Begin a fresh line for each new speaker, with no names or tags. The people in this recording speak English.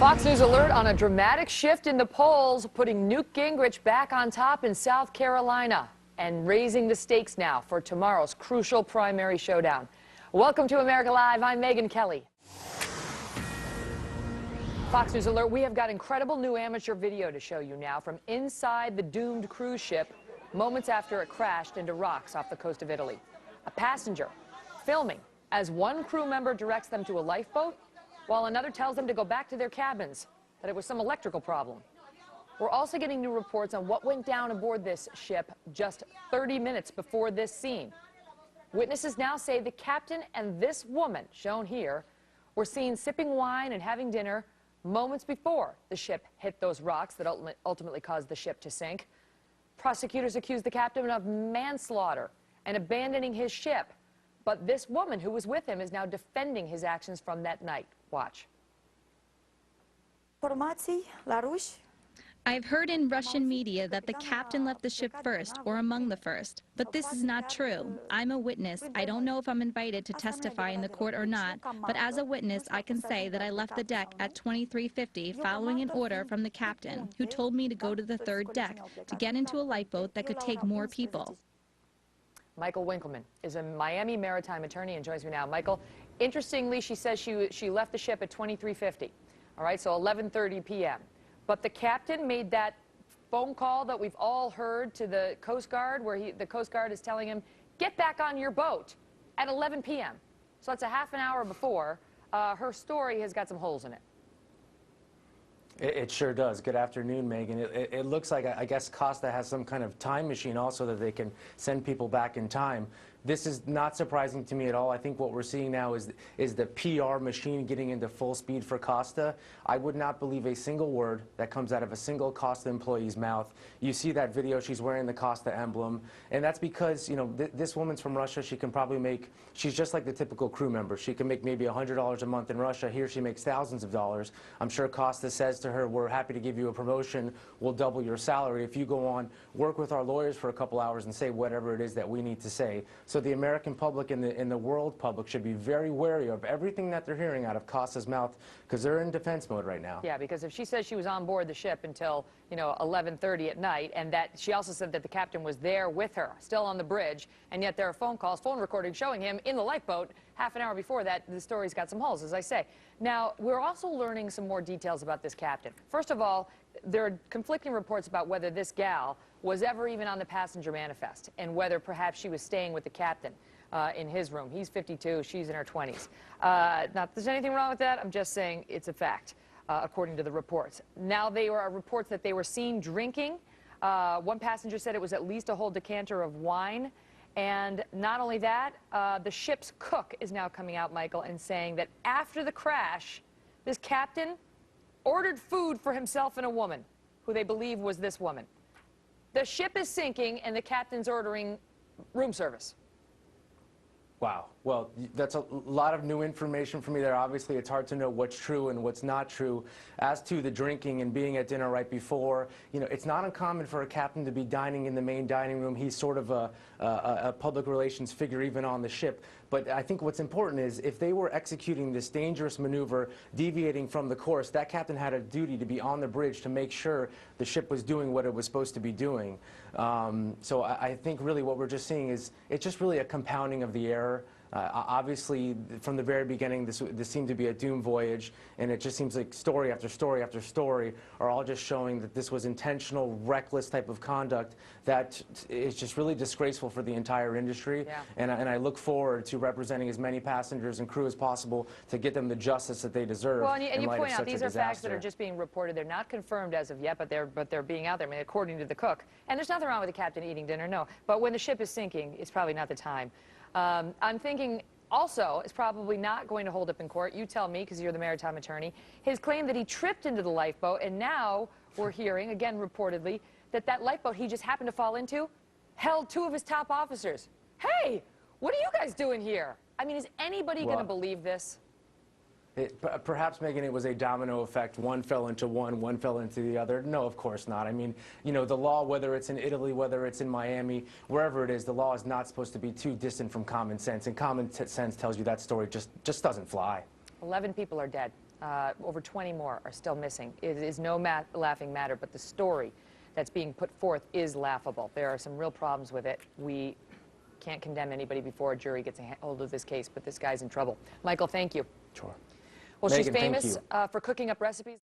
Fox News alert on a dramatic shift in the polls, putting Newt Gingrich back on top in South Carolina and raising the stakes now for tomorrow's crucial primary showdown. Welcome to America Live. I'm Megyn Kelly. Fox News alert, we have got incredible new amateur video to show you now from inside the doomed cruise ship moments after it crashed into rocks off the coast of Italy. A passenger filming as one crew member directs them to a lifeboat, while another tells them to go back to their cabins, that it was some electrical problem. We're also getting new reports on what went down aboard this ship just 30 minutes before this scene. Witnesses now say the captain and this woman, shown here, were seen sipping wine and having dinner moments before the ship hit those rocks that ultimately caused the ship to sink. Prosecutors accuse the captain of manslaughter and abandoning his ship. But this woman who was with him is now defending his actions from that night. Watch.
I've heard in Russian media that the captain left the ship first or among the first, but this is not true. I'm a witness. I don't know if I'm invited to testify in the court or not, but as a witness, I can say that I left the deck at 23:50 following an order from the captain, who told me to go to the third deck to get into a lifeboat that could take more people.
Michael Winkleman is a Miami maritime attorney and joins me now. Michael, interestingly, she says she left the ship at 23:50, all right, so 11:30 p.m. But the captain made that phone call that we've all heard to the Coast Guard, where the Coast Guard is telling him, get back on your boat at 11 p.m. So that's a half an hour before. Her story has got some holes in it.
It sure does. Good afternoon, Megan. It looks like, I guess, Costa has some kind of time machine also that they can send people back in time. This is not surprising to me at all. I think what we're seeing now is the PR machine getting into full speed for Costa. I would not believe a single word that comes out of a single Costa employee's mouth. You see that video, she's wearing the Costa emblem, and that's because, you know, this woman's from Russia. She can probably make, she's just like the typical crew member. She can make maybe $100 a month in Russia. Here she makes thousands of dollars. I'm sure Costa says to her, we're happy to give you a promotion. We'll double your salary if you go on, work with our lawyers for a couple hours and say whatever it is that we need to say. So the American public and the world public should be very wary of everything that they're hearing out of Costa's mouth, because they're in defense mode right now.
Yeah, because if she says she was on board the ship until, you know, 11:30 at night, and that she also said that the captain was there with her, still on the bridge, and yet there are phone calls, phone recordings showing him in the lifeboat half an hour before that, the story's got some holes, as I say. Now, we're also learning some more details about this captain. First of all, there are conflicting reports about whether this gal was ever even on the passenger manifest, and whether perhaps she was staying with the captain in his room. He's 52, she's in her 20s. Not that there's anything wrong with that, I'm just saying it's a fact, according to the reports. Now, there are reports that they were seen drinking. One passenger said it was at least a whole decanter of wine. And not only that, the ship's cook is now coming out, Michael, and saying that after the crash, this captain ordered food for himself and a woman, who they believe was this woman. The ship is sinking, and the captain's ordering room service.
Wow. Well, that's a lot of new information for me there. Obviously, it's hard to know what's true and what's not true. As to the drinking and being at dinner right before, you know, it's not uncommon for a captain to be dining in the main dining room. He's sort of a public relations figure even on the ship. But I think what's important is if they were executing this dangerous maneuver, deviating from the course, that captain had a duty to be on the bridge to make sure the ship was doing what it was supposed to be doing. So I think really what we're just seeing is it's just really a compounding of the error. Obviously, from the very beginning, this seemed to be a doomed voyage, and it just seems like story after story after story are all just showing that this was intentional, reckless type of conduct that is just really disgraceful for the entire industry.
Yeah.
And I look forward to representing as many passengers and crew as possible to get them the justice that they deserve.
Well, and you point out these are
disaster.
facts that are just being reported. They're not confirmed as of yet, but they're being out there. I mean, according to the cook. And there's nothing wrong with the captain eating dinner, no. But when the ship is sinking, it's probably not the time. I'm thinking also it's probably not going to hold up in court. You tell me, because you're the maritime attorney. His claim that he tripped into the lifeboat, and now we're hearing, again reportedly, that that lifeboat he just happened to fall into held two of his top officers. Hey, what are you guys doing here? I mean, is anybody going to believe this?
Perhaps, Megan, it was a domino effect. One fell into one fell into the other. No, of course not. I mean, you know, the law, whether it's in Italy, whether it's in Miami, wherever it is, the law is not supposed to be too distant from common sense. And common sense tells you that story just doesn't fly.
11 people are dead. Over 20 more are still missing. It is no laughing matter, but the story that's being put forth is laughable. There are some real problems with it. We can't condemn anybody before a jury gets a hold of this case, but this guy's in trouble. Michael, thank you.
Sure.
Well,
Megan,
she's
thank
famous
you.
for cooking up recipes.